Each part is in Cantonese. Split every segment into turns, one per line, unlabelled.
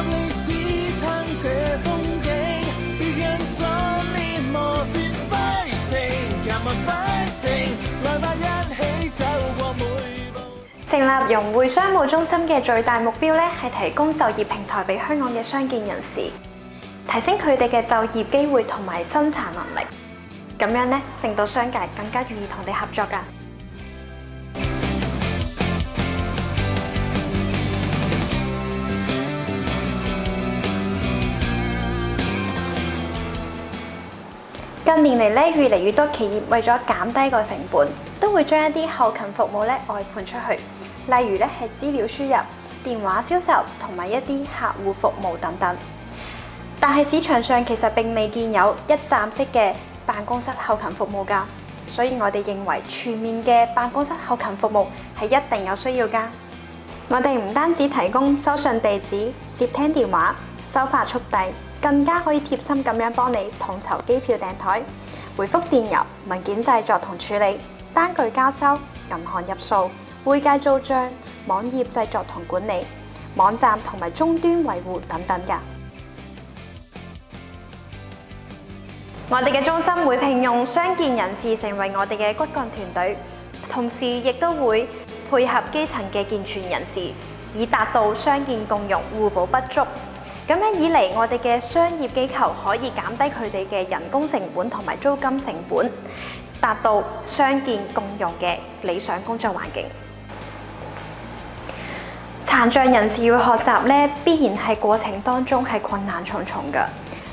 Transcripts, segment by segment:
力支撐這風景，別讓信念磨損 fighting，come on fighting， 來吧一起走過每步。
成立融匯商務中心嘅最大目標咧，係提供就業平台俾香港嘅傷健人士，提升佢哋嘅就業機會同埋生產能力，咁樣咧令到商界更加願意同你合作㗎。近年嚟咧，越嚟越多企業為咗減低個成本，都會將一啲後勤服務咧外判出去，例如咧係資料輸入、電話銷售同埋一啲客戶服務等等。但係市場上其實並未見有一站式嘅辦公室後勤服務㗎，所以我哋認為全面嘅辦公室後勤服務係一定有需要㗎。我哋唔單止提供收信地址、接聽電話、收發速遞，更加可以貼心咁樣幫你統籌機票訂台、回覆電郵、文件製作同處理、單據交收、銀行入數、會計做帳、網頁製作同管理、網站同埋終端維護等等㗎。我哋嘅中心會聘用傷健人士成為我哋嘅骨幹團隊，同時亦都會配合基層嘅健全人士，以達到傷健共融、互補不足。咁樣以嚟，我哋嘅商業機構可以減低佢哋嘅人工成本同埋租金成本，達到傷健共融嘅理想工作環境。殘障人士要學習咧，必然係過程當中係困難重重㗎，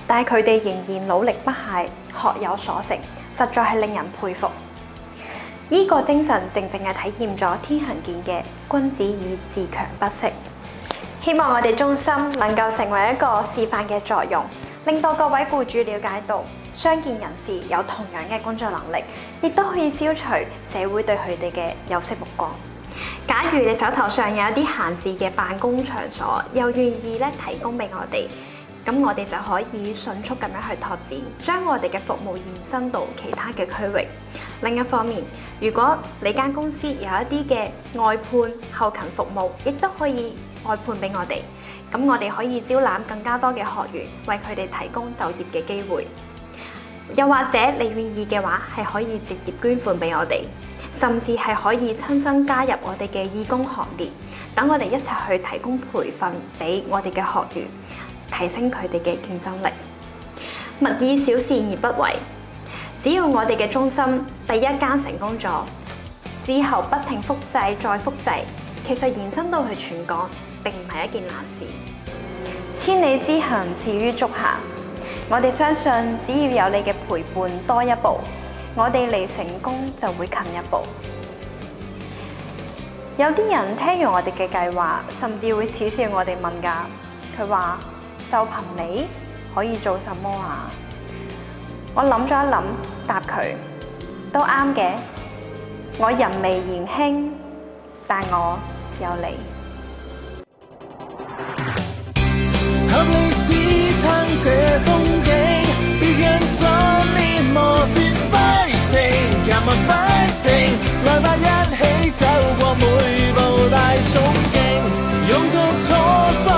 但係佢哋仍然努力不懈，學有所成，實在係令人佩服。呢個精神正正係體驗咗天行健嘅君子以自強不息。希望我哋中心能夠成為一個示範嘅作用，令到各位僱主了解到傷健人士有同樣嘅工作能力，亦都可以消除社會對佢哋嘅有色目光。假如你手頭上有一啲閒置嘅辦公場所，又願意咧提供俾我哋，咁我哋就可以迅速咁樣去拓展，將我哋嘅服務延伸到其他嘅區域。另一方面，如果你間公司有一啲嘅外判後勤服務，亦都可以外判俾我哋，咁我哋可以招攬更加多嘅學員，為佢哋提供就業嘅機會。又或者你願意嘅話，係可以直接捐款俾我哋，甚至係可以親身加入我哋嘅義工行列，等我哋一齊去提供培訓俾我哋嘅學員，提升佢哋嘅競爭力。勿以小事而不為，只要我哋嘅中心第一間成功咗，之後不停複製再複製，其實延伸到去全港並唔係一件難事。千里之行始於足下，我哋相信只要有你嘅陪伴多一步，我哋離成功就會近一步。有啲人聽完我哋嘅計劃，甚至會恥笑我哋問㗎。佢話：就憑你可以做什麼啊？我諗咗一諗，答佢都啱嘅。我人微言輕，但我有你。
合力支撐這風景，別讓信念磨損 fighting，come on fighting， 來吧一起走過每步大憧憬，用盡初心